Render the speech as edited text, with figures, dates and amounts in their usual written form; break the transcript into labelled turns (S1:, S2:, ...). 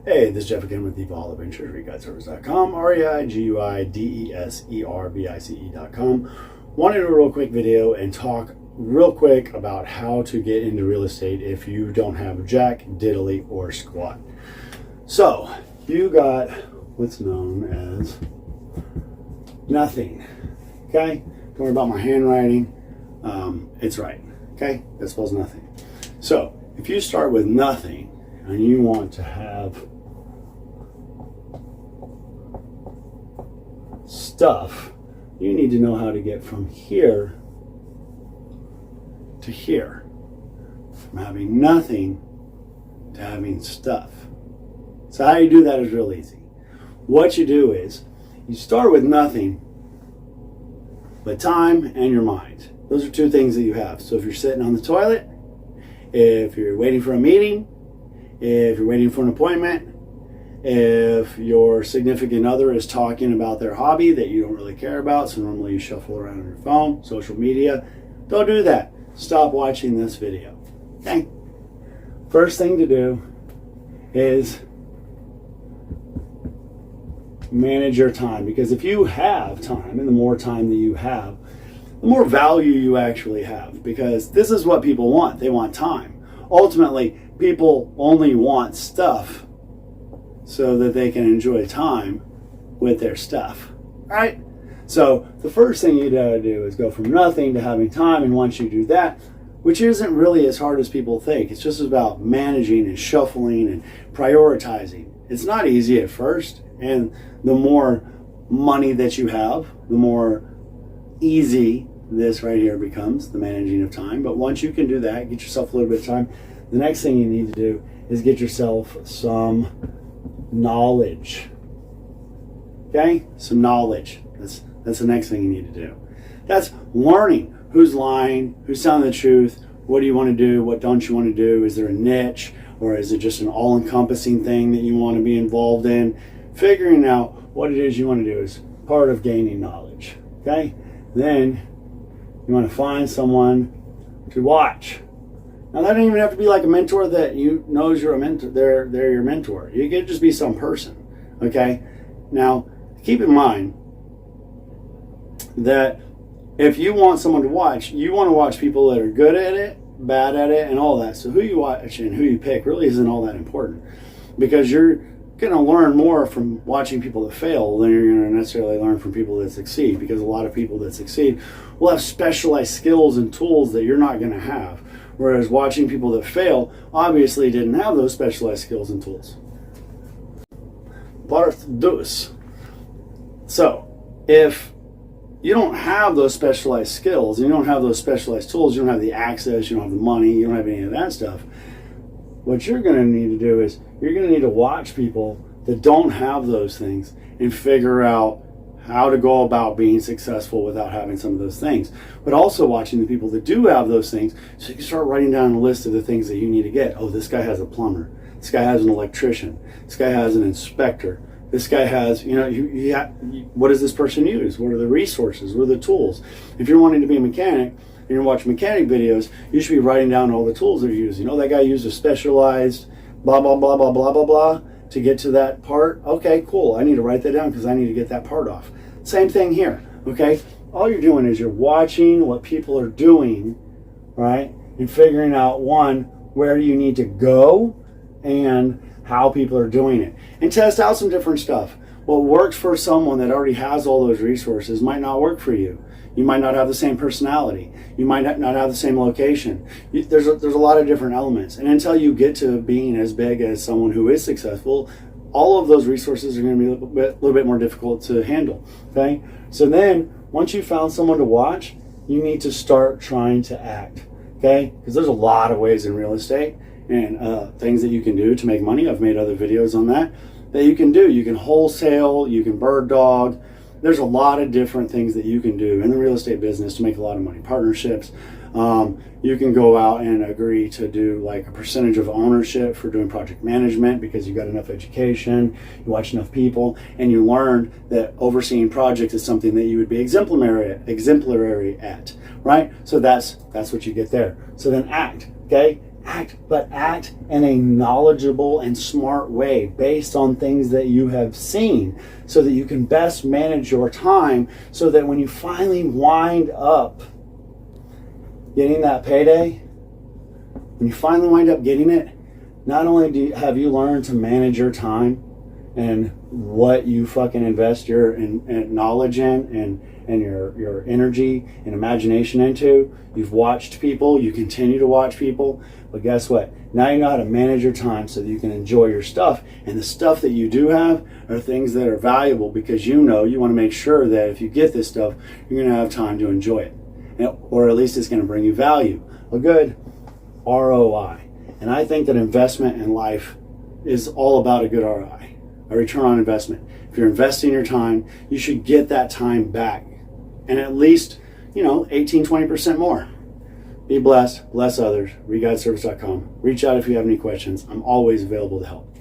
S1: Hey, this is Jeff again with Evolve Ventures, ReiguideService.com, ReiguideService.com. Wanted to do a real quick video and talk real quick about how to get into real estate if you don't have jack, diddly, or squat. So, you got what's known as nothing, okay? Don't worry about my handwriting. It's right, okay? That spells nothing. So, if you start with nothing and you want to have stuff, you need to know how to get from here to here, from having nothing to having stuff. So how you do that is real easy. What you do is you start with nothing but time and your mind. Those are two things that you have. So if you're sitting on the toilet, if you're waiting for a meeting, if you're waiting for an appointment, if your significant other is talking about their hobby that you don't really care about, so normally you shuffle around on your phone, social media, don't do that. Stop watching this video. Okay? First thing to do is manage your time, because if you have time, and the more time that you have, the more value you actually have, because this is what people want. They want time. Ultimately, people only want stuff so that they can enjoy time with their stuff, right? So the first thing you gotta do is go from nothing to having time, and once you do that, which isn't really as hard as people think, it's just about managing and shuffling and prioritizing. It's not easy at first, and the more money that you have, the more easy this right here becomes, the managing of time. But once you can do that, get yourself a little bit of time, the next thing you need to do is get yourself some knowledge. Okay? Some knowledge. That's the next thing you need to do. That's learning who's lying, who's telling the truth, what do you want to do, what don't you want to do, is there a niche, or is it just an all-encompassing thing that you want to be involved in? Figuring out what it is you want to do is part of gaining knowledge. Okay? Then you want to find someone to watch. Now that doesn't even have to be like a mentor that you knows you're a mentor. They're your mentor. You could just be some person. Okay? Now keep in mind that if you want someone to watch, you want to watch people that are good at it, bad at it, and all that. So who you watch and who you pick really isn't all that important, because you're going to learn more from watching people that fail than you're going to necessarily learn from people that succeed, because a lot of people that succeed will have specialized skills and tools that you're not going to have, whereas watching people that fail obviously didn't have those specialized skills and tools. Part dos. So if you don't have those specialized skills, and you don't have those specialized tools, you don't have the access, you don't have the money, you don't have any of that stuff, what you're going to need to do is you're going to need to watch people that don't have those things and figure out how to go about being successful without having some of those things. But also watching the people that do have those things, so you can start writing down a list of the things that you need to get. Oh, this guy has a plumber. This guy has an electrician. This guy has an inspector. This guy has, what does this person use? What are the resources? What are the tools? If you're wanting to be a mechanic and you're watching mechanic videos, you should be writing down all the tools they're using. That guy used a specialized blah, blah, blah, blah, blah, blah, blah to get to that part. Okay, cool. I need to write that down because I need to get that part off. Same thing here, okay? All you're doing is you're watching what people are doing, right? And figuring out, one, where you need to go and how people are doing it, and test out some different stuff. What works for someone that already has all those resources might not work for you. You might not have the same personality. You might not have the same location. There's a lot of different elements, and until you get to being as big as someone who is successful, all of those resources are going to be a little bit more difficult to handle. Okay, so then once you found someone to watch, you need to start trying to act. Okay, because there's a lot of ways in real estate and things that you can do to make money. I've made other videos on that you can do. You can wholesale, you can bird dog. There's a lot of different things that you can do in the real estate business to make a lot of money. Partnerships. You can go out and agree to do like a percentage of ownership for doing project management because you got enough education, you watch enough people, and you learned that overseeing projects is something that you would be exemplary at, right? So that's what you get there. So then act, okay? act in a knowledgeable and smart way based on things that you have seen, so that you can best manage your time, so that when you finally wind up getting that payday, when you finally wind up getting it, not only have you learned to manage your time and what you fucking invest your knowledge in and your energy and imagination into. You've watched people, you continue to watch people, but guess what? Now you know how to manage your time so that you can enjoy your stuff. And the stuff that you do have are things that are valuable, because you know you want to make sure that if you get this stuff, you're going to have time to enjoy it. Or at least it's going to bring you value, a good ROI. And I think that investment in life is all about a good ROI, a return on investment. If you're investing your time, you should get that time back, and at least, 18-20% more. Be blessed, bless others. ReGuideService.com. Reach out if you have any questions. I'm always available to help.